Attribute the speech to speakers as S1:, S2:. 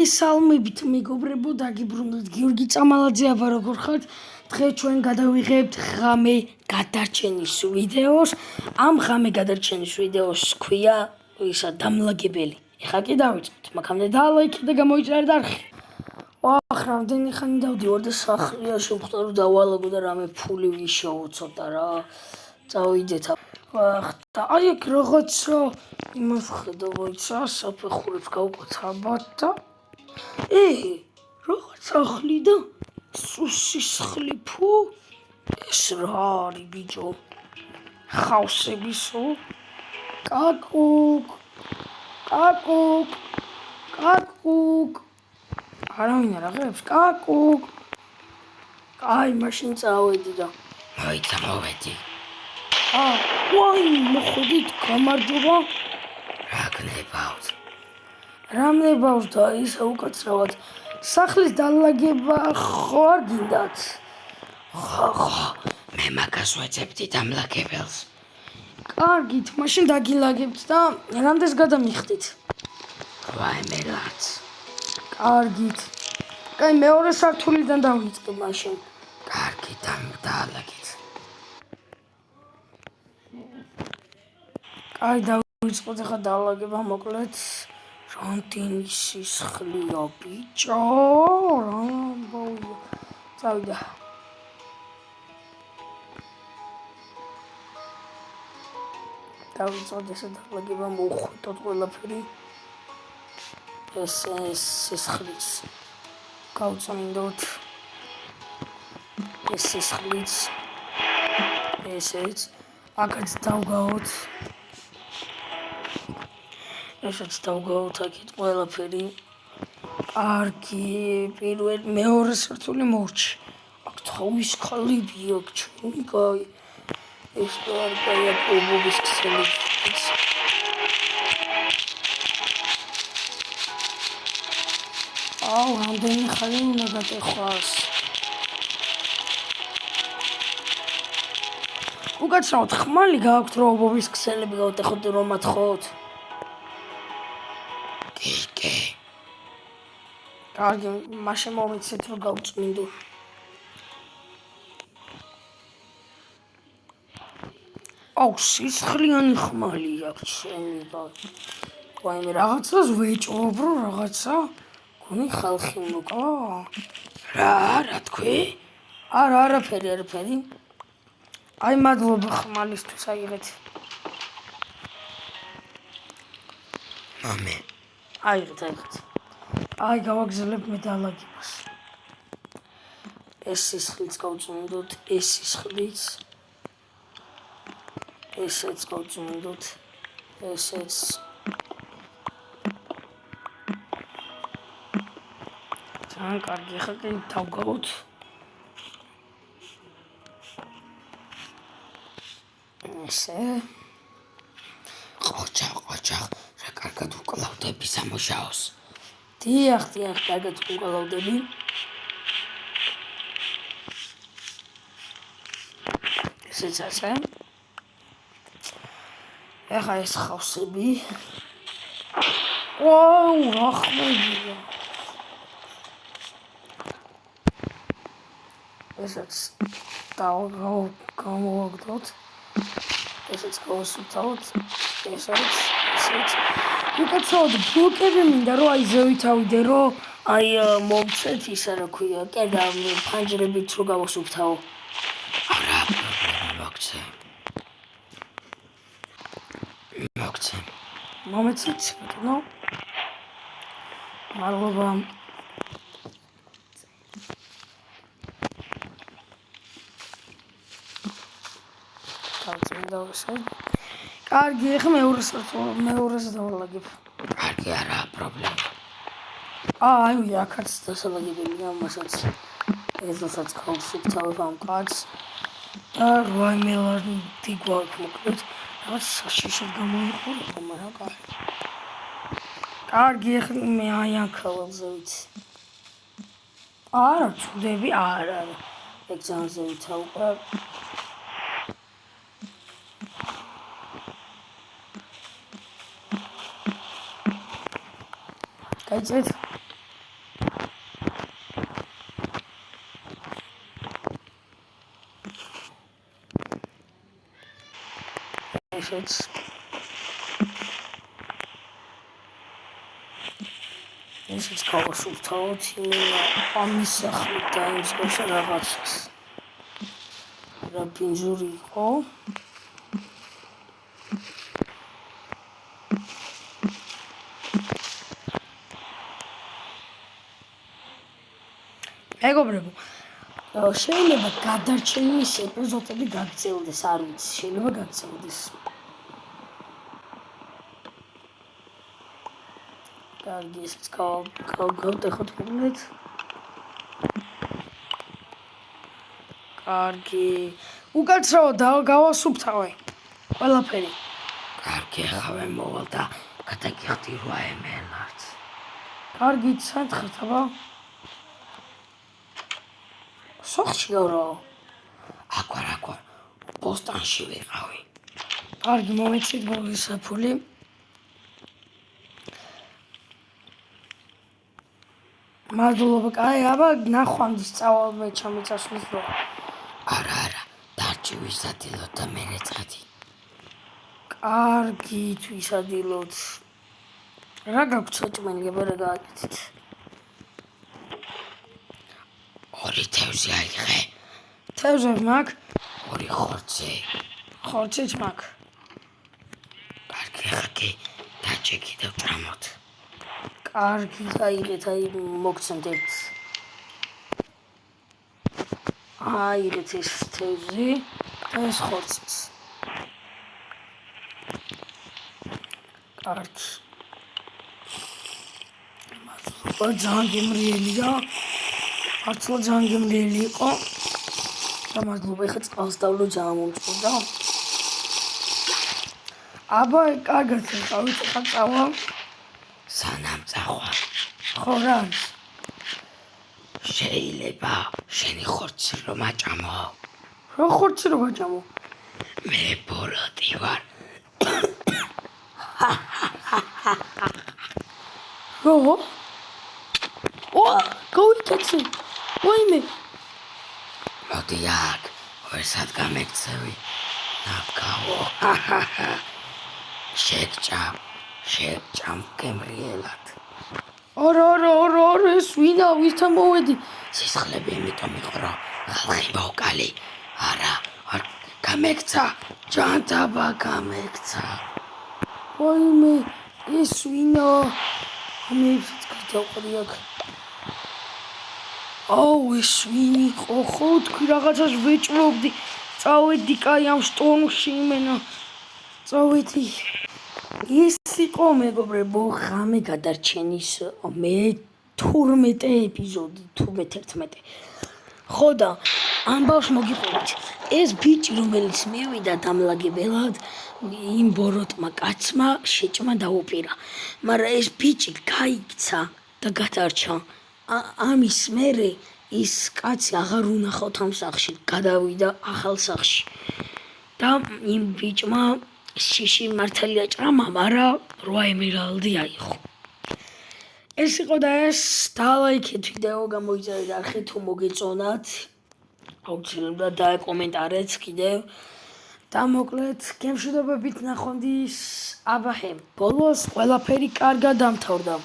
S1: სალმებით მეგობრებო, დაგიბრუნდით გიორგი წამალაძე აბა როგორ ხართ? დღეს ჩვენ გადავიღებთ ღამე გადარჩენის ვიდეოს. ამ ღამე გადარჩენის ვიდეოს ქვია ისა დამლაგებელი. ეხლა კი დავიწყოთ, მაგამდე დალაიქეთ და გამოიწერეთ არხი. ვახ, რამდენი ხანი დავდივარ და სახლია შემხვდა რომ დავალაგო და რამე ფული ვიშოვო ცოტა რა. წავიდეთ. ვახ, და აი ეგ რაღაცა იმას ხედავ, ვაიცა, საფეხურებს გავკოცაბად და რაღაც სახლი და სუსისხლი ფუ ეს რა არის ბიჭო? ხავსებისო? კაკუკ არავინ არ აღებს? კაკუკ აი მაშინ წავედი და მოიცა მოვედი. ვაი, მოხდით, გამარჯობა. რა გნებავთ? რამნებავთ და ისა უკაცრავად სახლის დალაგება ხო არ გინდათ? ხო, მე მაგას ვეძებდი დამლაგებელს. კარგით, მაშინ დაგილაგებთ და რამდენს გადამიხდით? ვაიმელაც. კარგით. კაი, მეორე სართულიდან დავიწყებ მაშინ. კარგი, დაალაგეთ. კაი, დავიწყოთ ახლა დაალაგება, მოკლედ. რამდენი სისხლია ბიჭო, რამბოია. წავიდა. დავიწყოთ ესე დაალაგება, მოვხვიტოთ ყველაფერი. ეს სისხლიც. გავწმინდოთ. ეს სისხლიც. ესეც. აქაც დავგავოთ. ესაც დავგავოთ აქეთ ყველაფერი. კარგი, მეორე სართული მორჩი. აქ თავის ქალებია, აქ ჩვენი კაი. ეს არ კაი, აქ ობობის ქსელი. რამდენი ხანი უნდა გატეხვას? უკაცრავად ხმალი გააქვთ რომ ობობის ქსელები გავტეხოთ და რომ მათხოვოთ? კი. კარგი, მაშინ მომიცეთ რომ გავწმინდო. სისხლიანი ხმალი აქვს შენი ბავშვი. ვაიმე, რაღაცას ვეჭვობ რომ რაღაცა გონი ხალხი მოკლა. რა თქვი? არაფერი. აი მადლობა ხმალისთვის აიღეთ. მამე. აიღეთ. აი გავაგზავნებ მე დალაგებას. ეს სისხლიც გავწმინდოთ, ეს სისხლიც. ესეც გავწმინდოთ, ესეც. ძალიან კარგი, ახლა კი დავგავოთ. ესე. ყოჩა, რა კარგად ვკლავდები სამუშაოს. დიახ, კარგად ვკლავდები. ესეც ასე. ეხა ეს ხავსები. რა ხმებია. ესაც გამოვაგდოთ. ესეც გავასუფთავოთ. ესეც. უკაცრავად ბლოკები მინდა რომ აი ზევითავიდე რომ აი მომცეთ ისა რა ქვია, კედა ფანჯრებით რო გავასუფთავო. არა, მოგცე. მომეცით, ბატონო. მადლობა. გავწმინდა ესე. კარგი, ეხლა მეორეს დავალაგებ. კარგი, არაა პრობლემა. აი, აქაც დასალაგებელია, მასაც ესაც გავსუფთავებ ამ კაცს. და რაიმელანდი გვაქვს მოკლედ. რაღაც საშიშად გამოიყურება, მაგრამ კარგი. კარგი, ეხლა მე აი ამ ქავალზე ვიცი. არა, წვდები, არა. ეგ ძალიან ზევითა უკვე. გაიწეთ? ესეც ესეც გავასუფთავოთ ამის სახლით და იმ მსგავს რაღაცას რა პინჟური იყო მეგობრებო შეიძლება გადარჩენის ეპიზოდები გაგრძელდეს, არ ვიცი, შეიძლება გაგრძელდეს. კარგი, ესეც გავტეხოთ მოკლედ. კარგი. უკაცრავად გავასუფთავე ყველაფერი. კარგი, ახლა მოვალ და გადაგიხდი რა ემელად. კარგი, სათხართ, აბა. სახლში გავრო. აკვარ. ბოსტანში ვიყავი. კარგი, მომეცით მოგესაფული. მადლობა, კაი, აბა ნახვამდის წავალ ჩამიწასვლის დრო. არა, დარჩი ვისადილოთ და მე რეწადი. კარგი, ვისადილოთ. რა გაქვთ საჭმელი, აბა რა გააკეთეთ? ორი თევზი აიღე. თევზები მაქვს? ორი ხორცი. ხორციც მაქვს. კარგი, ხაკი, დაჭეკი და ვწამოთ. კარგი, აიღეთ, მოგცემთ ერთს. აიღეთ ეს თევზი და ეს ხორციც. კარგი. მადლობა, ძალიან გემრიელია. არცლა ძალიან გემრიელი იყო და მადლობა, ეხლა წყალს დავლო, ძალიან მომწონდა. აბა, კარგად ვიყავით, ეხლა წავალ. სანამ წავალ. ხო, რა არის? შეიძლება შენი ხორცი რომ აჭამო. რა ხორცი რომ აჭამო? მე ბოროტი ვარ. რო? გავიკეთე. ვაიმე. მოდი აქ, ვერსად გამექცევი. ნაკაო. შეგჭამ გემრიელად. არა, ეს ვინა, ვისთან მოვედი? სისხლები იმიტომ იყო, რომ ხალხი მოვკალი. არა, გამექცა, ჯანტაბა გამექცა. ვაიმე, ეს ვინა? ამეც გადავყრი აქ. ეს ვინ იყო? ხო, თქვი რაღაცას ვეჭრობდი. წავედი, კაი, ამ შტორმში იმენა. წავედი. ის იყო, მეგობრებო, ღამე გადარჩენის მე-12 ეპიზოდი, თუ მე-11. ხო და ამბავს მოგიყვებით. ეს ბიჭი, რომელიც მივიდა დამლაგებელად, იმ ბოროტმა კაცმა შეჭმა დაუპირა. მაგრამ ეს ბიჭი გაიქცა და გადარჩა. ამის მერე ის კაცი აღარ უნახავთ ამ სახლში, გადავიდა ახალ სახლში. და იმ ბიჭმა შიში მართალი აჭამა, მაგრამ 8 ემერალდი აიღო. ეს იყო და ეს დალაიქეთ ვიდეო, გამოიწერეთ არხი თუ მოგეწონათ. აუცილებლად დაეკომენტარეთ კიდევ. და მოკლედ გემშვიდობებით ნახვამდის. აბა, ბოლოს ყველაფერი კარგად დამთავრდა.